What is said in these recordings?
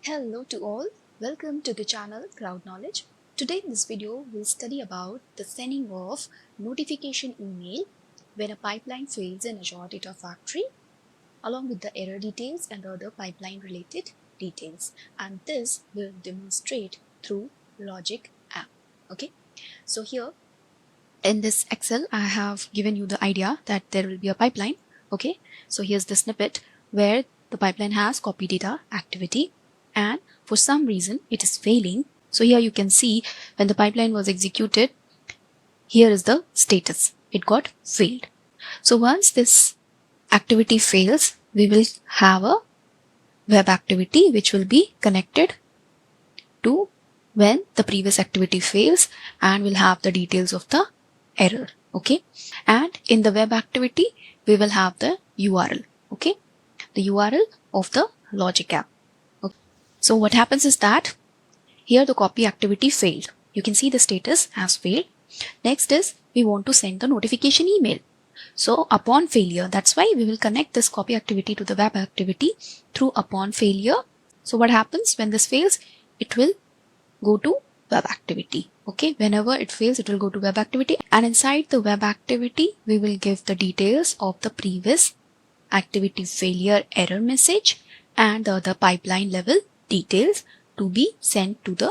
Hello to all, welcome to the channel Cloud Knowledge. Today in this video we'll study about the sending of notification email when a pipeline fails in Azure Data Factory along with the error details and other pipeline related details, and this will demonstrate through Logic app. Okay, so here in this Excel I have given you the idea that there will be a pipeline. Okay, so here's the snippet where the pipeline has copy data activity and for some reason it is failing. So here you can see when the pipeline was executed, here is the status, it got failed. So once this activity fails, we will have a web activity which will be connected to when the previous activity fails and will have the details of the error. Okay, and in the web activity we will have the URL. Okay, the URL of the Logic app. Okay. So what happens is that here the copy activity failed. You can see the status has failed. Next is we want to send the notification email. So upon failure, that's why we will connect this copy activity to the web activity through upon failure. So what happens when this fails? It will go to web activity. Okay, whenever it fails, it will go to web activity, and inside the web activity we will give the details of the previous activity failure error message and the other pipeline level details to be sent to the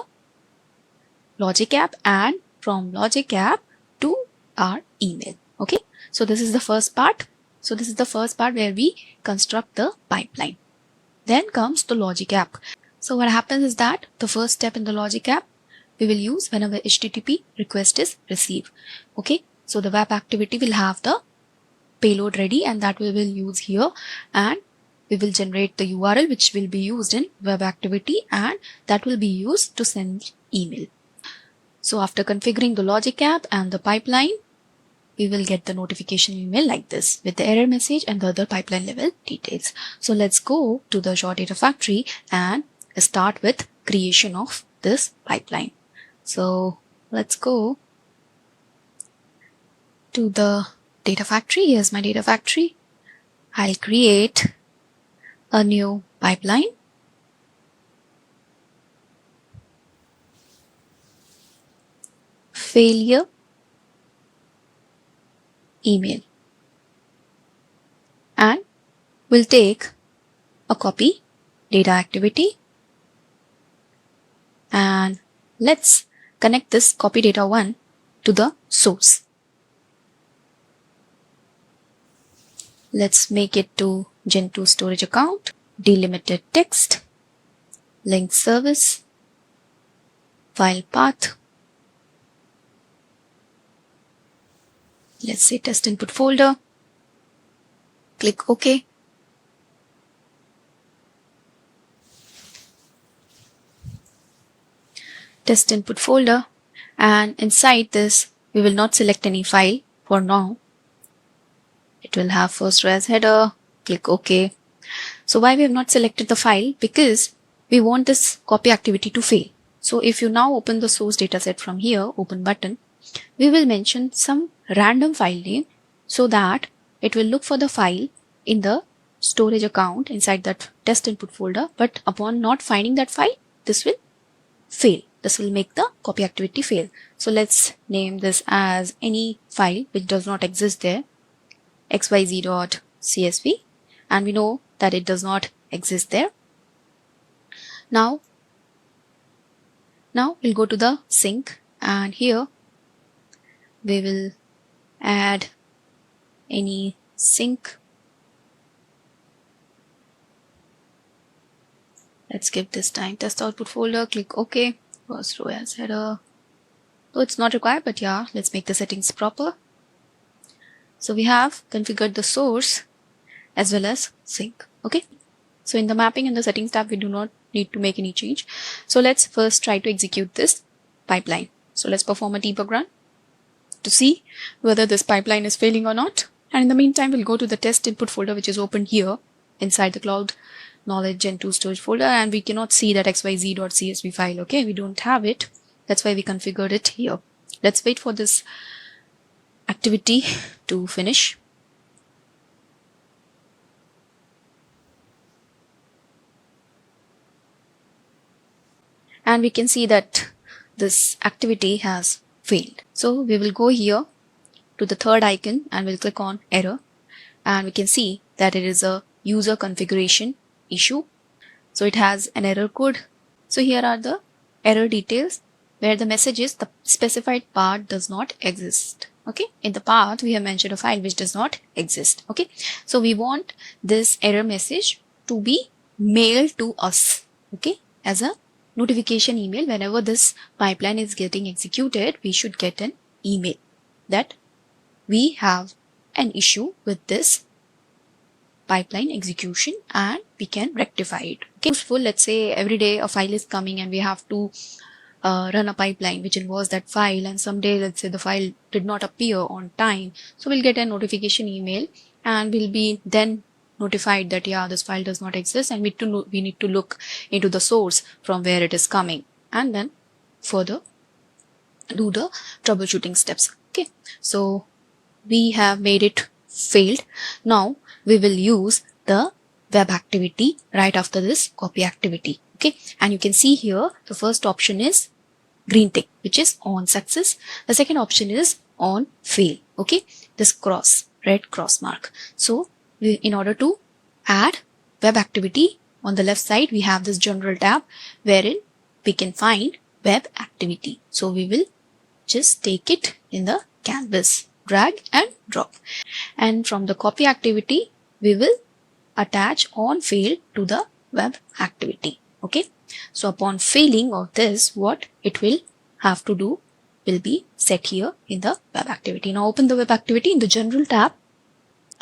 Logic app and from Logic app to our email. Okay, so this is the first part. So this is the first part where we construct the pipeline. Then comes the Logic app. So what happens is that the first step in the Logic app we will use whenever HTTP request is received. Okay, so the web activity will have the payload ready and that we will use here, and we will generate the URL which will be used in web activity and that will be used to send email. So after configuring the Logic app and the pipeline, we will get the notification email like this with the error message and the other pipeline level details. So let's go to the Azure Data Factory and start with creation of this pipeline. So let's go to the Data Factory. Here's my Data Factory. I'll create a new pipeline. Failure email, and we'll take a copy data activity and let's connect this copy data 1 to the source. Let's make it to Gen2 storage account, delimited text, link service, file path. Let's say test input folder. Click OK. Test input folder, and inside this we will not select any file for now. It will have first row as header. Click OK. So why we have not selected the file? Because we want this copy activity to fail. So if you now open the source dataset from here, open button, we will mention some random file name so that it will look for the file in the storage account inside that test input folder, but upon not finding that file, this will fail. This will make the copy activity fail. So let's name this as any file which does not exist there, xyz.csv, and we know that it does not exist there. Now we'll go to the sync, and here we will add any sync. Let's give this time test output folder. Click OK. First row as header. So it's not required, but yeah, let's make the settings proper. So we have configured the source as well as sync. Okay, so in the mapping and the settings tab we do not need to make any change. So let's first try to execute this pipeline. So let's perform a debug run to see whether this pipeline is failing or not, and in the meantime we'll go to the test input folder which is open here inside the Cloud Knowledge Gen2 storage folder, and we cannot see that xyz.csv file. Okay, we don't have it, that's why we configured it here. Let's wait for this activity to finish. and we can see that this activity has failed. So we will go here to the third icon and we'll click on error, and we can see that it is a user configuration issue. So it has an error code. So here are the error details, where the message is the specified path does not exist. Okay, in the path we have mentioned a file which does not exist. Okay, so we want this error message to be mailed to us, okay, as a notification email. Whenever this pipeline is getting executed, we should get an email that we have an issue with this pipeline execution and we can rectify it. Okay, useful. Let's say every day a file is coming and we have to run a pipeline which involves that file, and someday let's say the file did not appear on time, so we'll get a notification email and we'll be then notified that yeah, this file does not exist, and we need to look into the source from where it is coming and then further do the troubleshooting steps. Okay, so we have made it failed. Now we will use the web activity right after this copy activity. Okay, and you can see here the first option is green tick, which is on success. The second option is on fail. Okay, this red cross mark. So in order to add web activity, on the left side we have this general tab wherein we can find web activity. So we will just take it in the canvas, drag and drop, and from the copy activity we will attach on fail to the web activity. Okay, so upon failing of this, what it will have to do will be set here in the web activity. Now open the web activity. In the general tab,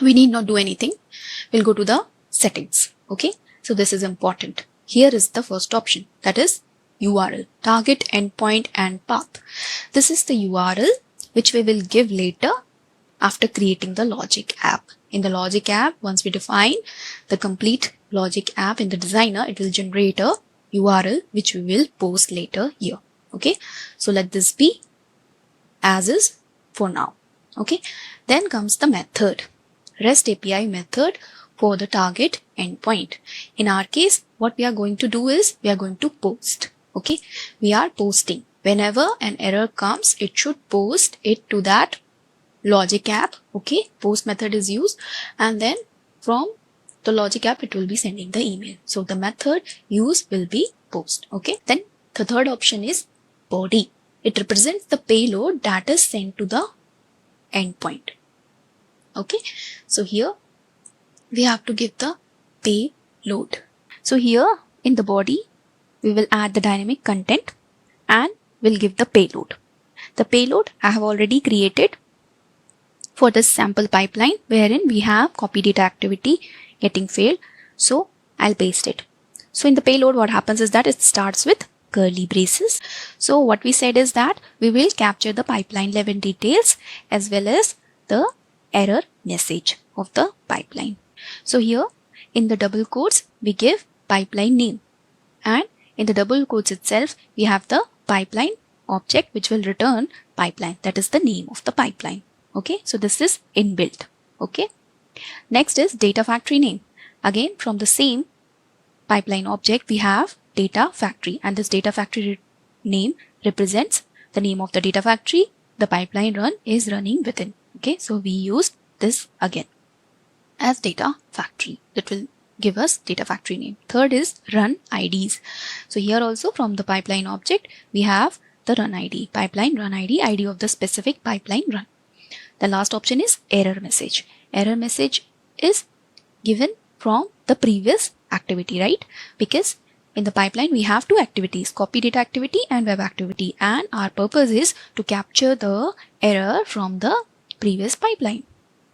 we need not do anything. We'll go to the settings. Okay, so this is important. Here is the first option, that is URL, target, endpoint and path. This is the URL which we will give later after creating the logic app. In the logic app, once we define the complete logic app in the designer, it will generate a URL which we will post later here. Okay, so let this be as is for now. Okay, then comes the method, REST API method for the target endpoint. In our case, what we are going to do is we are going to post. Okay, we are posting. Whenever an error comes, it should post it to that logic app. Okay, post method is used, and then from the logic app it will be sending the email. So the method used will be post. Okay, then the third option is body. It represents the payload that is sent to the endpoint. Okay, so here we have to give the payload. So here in the body we will add the dynamic content and we'll give the payload. The payload I have already created for this sample pipeline wherein we have copy data activity getting failed. So I'll paste it. So in the payload, what happens is that it starts with curly braces. So what we said is that we will capture the pipeline level details as well as the error message of the pipeline. So here in the double quotes, we give pipeline name, and in the double quotes itself, we have the pipeline object which will return pipeline. That is the name of the pipeline. Okay, so this is inbuilt. Okay, next is data factory name. Again, from the same pipeline object, we have data factory, and this data factory name represents the name of the data factory the pipeline run is running within. Okay, so we use this again as data factory. That will give us data factory name. Third is run IDs. So here also from the pipeline object, we have the run ID, pipeline run ID, ID of the specific pipeline run. The last option is error message. Error message is given from the previous activity, right? Because in the pipeline, we have two activities, copy data activity and web activity. And our purpose is to capture the error from the previous pipeline.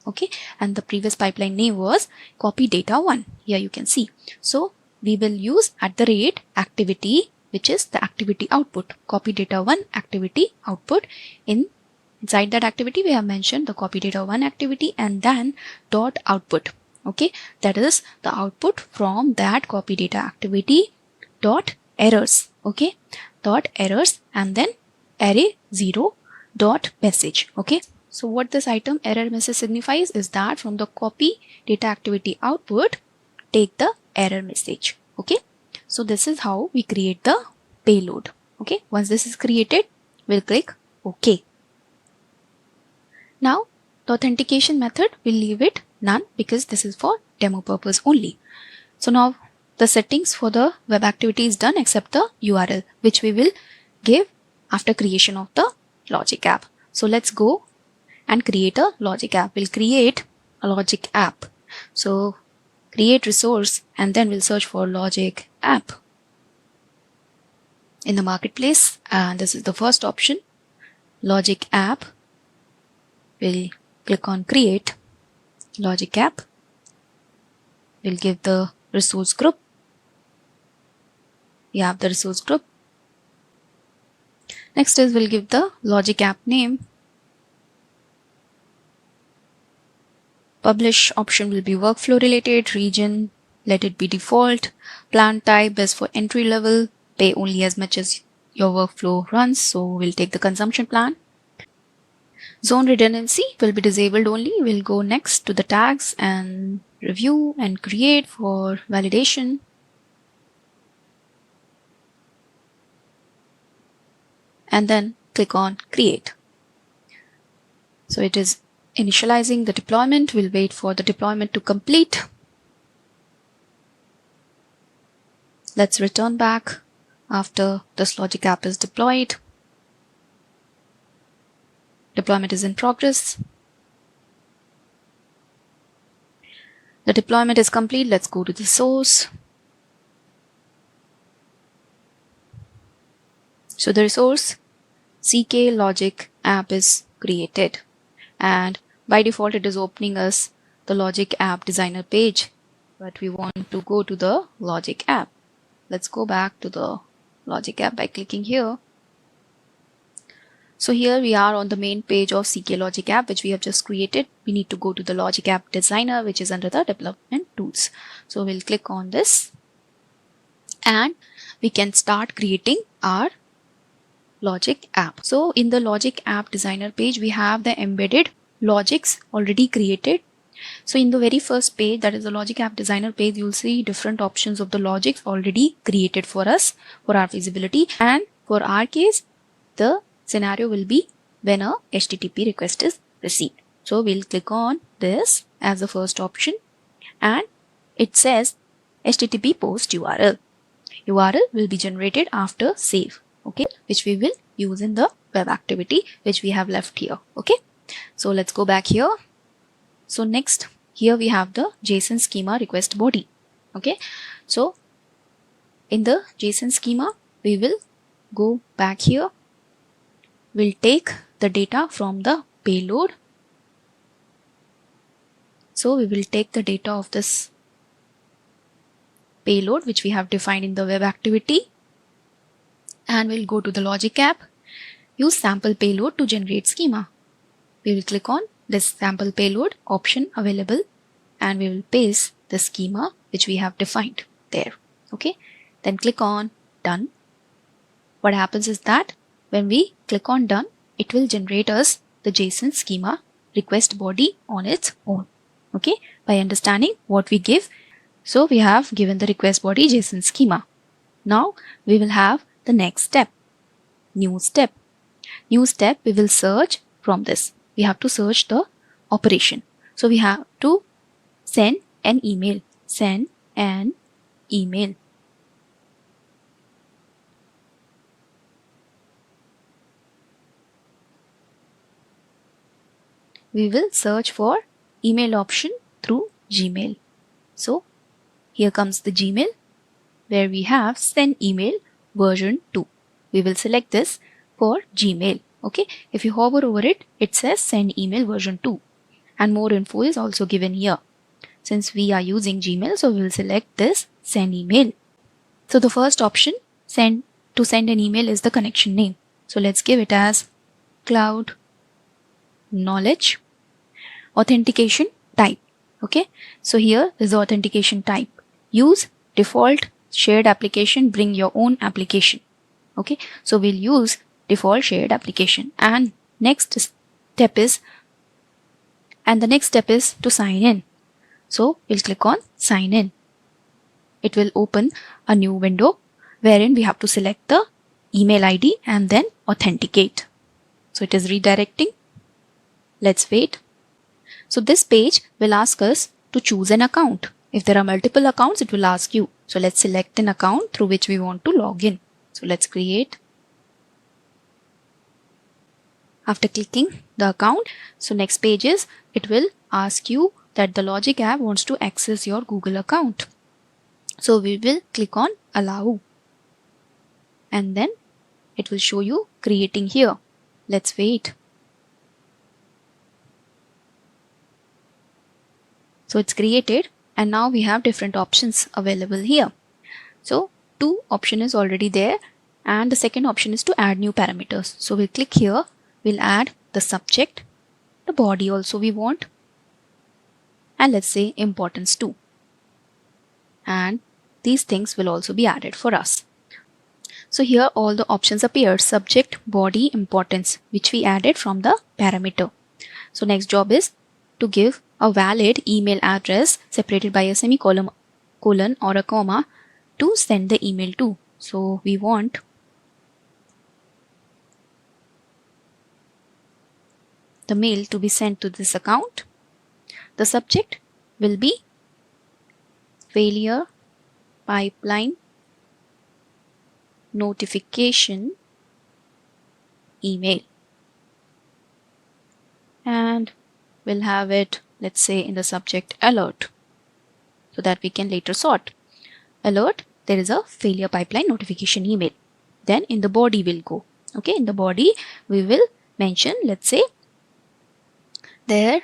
Okay. And the previous pipeline name was copy data 1. Here you can see. So we will use @activity, which is the activity output, copy data 1 activity output. Inside that activity, we have mentioned the copy data 1 activity and then dot output. Okay. That is the output from that copy data activity dot errors. Okay. Dot errors and then array 0 dot message. Okay. So what this item error message signifies is that from the copy data activity output, take the error message. Okay. So this is how we create the payload. Okay, once this is created, we'll click OK. Now the authentication method, we'll leave it none because this is for demo purpose only. So now the settings for the web activity is done except the URL, which we will give after creation of the logic app. So let's go and create a logic app. We'll create a logic app. So create resource and then we'll search for logic app in the marketplace, and this is the first option, logic app. We'll click on create logic app. We'll give the resource group. We have the resource group. Next is we'll give the logic app name. Publish option will be workflow related, region let it be default, plan type is for entry level, pay only as much as your workflow runs, so we'll take the consumption plan. Zone redundancy will be disabled only. We'll go next to the tags and review and create for validation. And then click on create. So it is initializing the deployment. We'll wait for the deployment to complete. Let's return back after this logic app is deployed. Deployment is in progress. The deployment is complete. Let's go to the source. So the resource CK logic app is created, and by default it is opening us the logic app designer page, but we want to go to the logic app. Let's go back to the logic app by clicking here. So here we are on the main page of CK logic app, which we have just created. We need to go to the logic app designer, which is under the development tools. So we'll click on this and we can start creating our logic app. So in the logic app designer page, we have the embedded logics already created. So in the very first page, that is the logic app designer page, you'll see different options of the logics already created for us for our feasibility. And for our case, the scenario will be when a HTTP request is received. So we'll click on this as the first option, and it says HTTP post URL. URL will be generated after save, okay, which we will use in the web activity which we have left here. Okay, so let's go back here. So next, here we have the JSON schema request body. Okay, so in the JSON schema, we will go back here. We'll take the data from the payload. So we will take the data of this payload which we have defined in the web activity, and we'll go to the logic app, use sample payload to generate schema. We will click on this sample payload option available, and we will paste the schema which we have defined there. Okay, then click on done. What happens is that when we click on done, it will generate us the JSON schema request body on its own. Okay, by understanding what we give. So we have given the request body JSON schema. Now we will have the next step, new step. New step, we will search from this. We have to search the operation. So we have to send an email. Send an email. We will search for email option through Gmail. So here comes the Gmail where we have send email version 2. We will select this for Gmail. Okay, if you hover over it, it says send email version 2, and more info is also given here. Since we are using Gmail, so we will select this send email. So the first option, send an email, is the connection name. So let's give it as cloud knowledge authentication type. Okay, so here is the authentication type. Use default shared application, bring your own application. Okay, so we'll use default shared application, and the next step is to sign in. So we'll click on sign in. It will open a new window wherein we have to select the email ID and then authenticate. So it is redirecting. Let's wait. So this page will ask us to choose an account. If there are multiple accounts, it will ask you. So let's select an account through which we want to log in. So let's create. After clicking the account, so next page is, it will ask you that the Logic app wants to access your Google account. So we will click on allow. And then it will show you creating here. Let's wait. So it's created and now we have different options available here. So 2 option is already there and the second option is to add new parameters. So we'll click here, we'll add the subject, the body also we want, and let's say importance too. And these things will also be added for us. So here all the options appear: subject, body, importance, which we added from the parameter. So next job is to give a valid email address separated by a semicolon or a comma to send the email to. So we want the mail to be sent to this account. The subject will be failure pipeline notification email, and we'll have it, let's say, in the subject alert, so that we can later sort. Alert, there is a failure pipeline notification email. Then in the body we'll go. Okay, in the body we will mention, let's say, there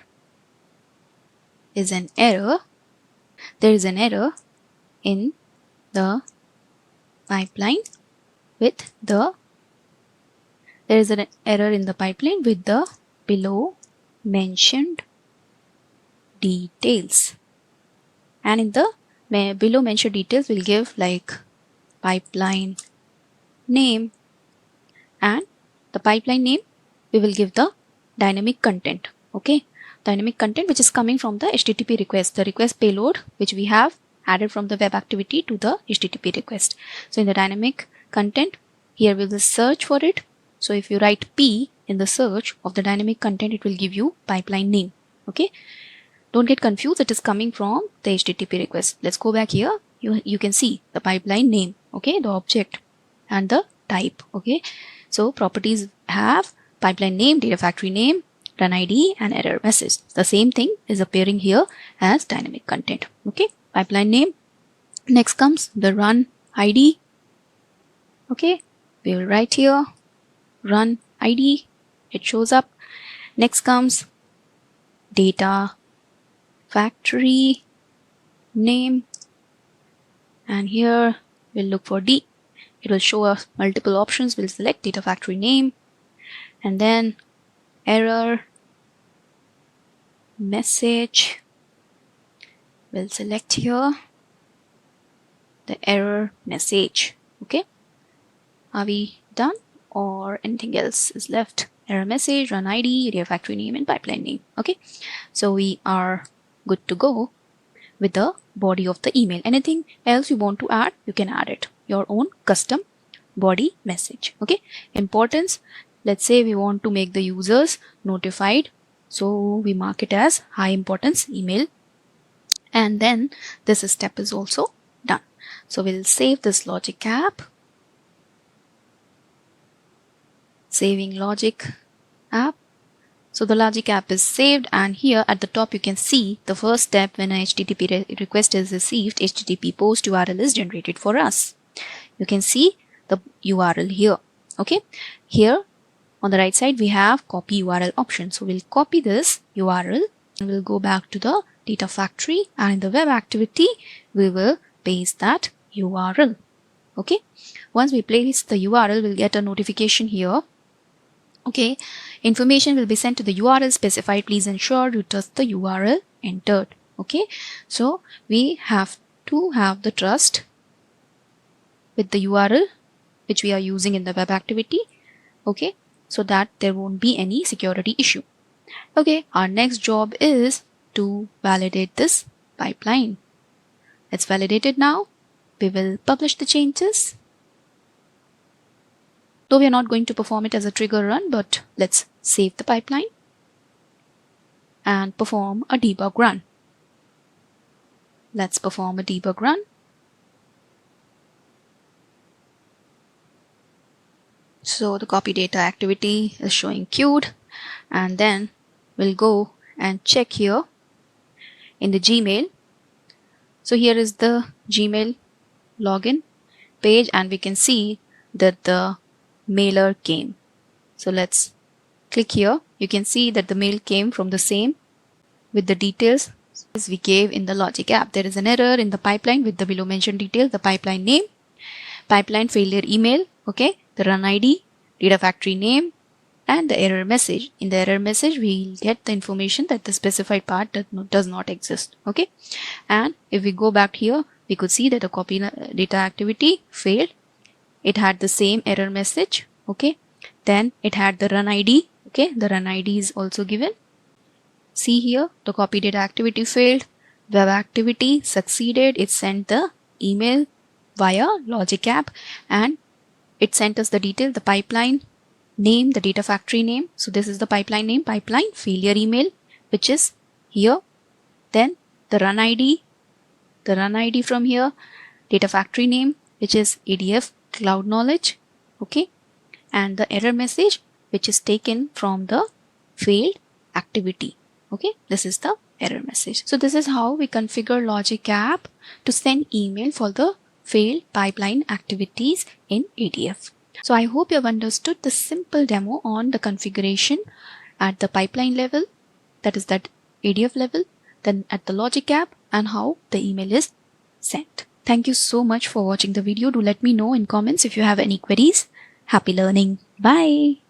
is an error. There is an error in the pipeline with the below mentioned details. And in the below mentioned details we'll give like pipeline name, and the pipeline name we will give the dynamic content. Okay, dynamic content which is coming from the HTTP request, the request payload which we have added from the web activity to the HTTP request. So in the dynamic content, here we will search for it. So if you write P in the search of the dynamic content, it will give you pipeline name. Okay, don't get confused, it is coming from the HTTP request. Let's go back here. You can see the pipeline name, okay, the object and the type. Okay, so properties have pipeline name, data factory name, run ID, and error message. The same thing is appearing here as dynamic content. Okay, pipeline name. Next comes the run ID. Okay, we will write here run ID. It shows up. Next comes data factory name, and here we'll look for D. It will show us multiple options. We'll select data factory name, and then error message. We'll select here the error message. Okay, are we done or anything else is left? Error message, run ID, data factory name, and pipeline name. Okay, so we are good to go with the body of the email. Anything else you want to add, you can add it, your own custom body message. Okay, importance, let's say we want to make the users notified, so we mark it as high importance email, and then this step is also done. So we'll save this Logic app. Saving Logic app. So the Logic app is saved, and here at the top you can see the first step. When a HTTP request is received, HTTP post URL is generated for us. You can see the URL here. Okay, here on the right side we have copy URL option. So we'll copy this URL and we'll go back to the data factory, and in the web activity we will paste that URL. Okay, once we place the URL, we'll get a notification here. Okay, information will be sent to the URL specified. Please ensure you trust the URL entered. Okay, so we have to have the trust with the URL which we are using in the web activity. Okay, so that there won't be any security issue. Okay, our next job is to validate this pipeline. Let's validate it now. We will publish the changes. Though we are not going to perform it as a trigger run, but let's save the pipeline and perform a debug run. Let's perform a debug run. So the copy data activity is showing queued, and then we'll go and check here in the Gmail. So here is the Gmail login page, and we can see that the mailer came. So let's click here. You can see that the mail came from the same with the details as we gave in the logic app. There is an error in the pipeline with the below mentioned details: the pipeline name, pipeline failure email, okay, the run ID, data factory name, and the error message. In the error message, we'll get the information that the specified part does not exist, okay. And if we go back here, we could see that the copy data activity failed. It had the same error message, okay. Then it had the run ID, okay. The run ID is also given. See here, the copy data activity failed. Web activity succeeded. It sent the email via logic app, and it sent us the detail, the pipeline name, the data factory name. So this is the pipeline name, pipeline failure email, which is here. Then the run ID from here, data factory name, which is ADF Cloud Knowledge, okay, and the error message, which is taken from the failed activity, okay. This is the error message. So this is how we configure logic app to send email for the failed pipeline activities in ADF. So I hope you have understood the simple demo on the configuration at the pipeline level, that is that ADF level, then at the logic app, and how the email is sent. Thank you so much for watching the video. Do let me know in comments if you have any queries. Happy learning. Bye.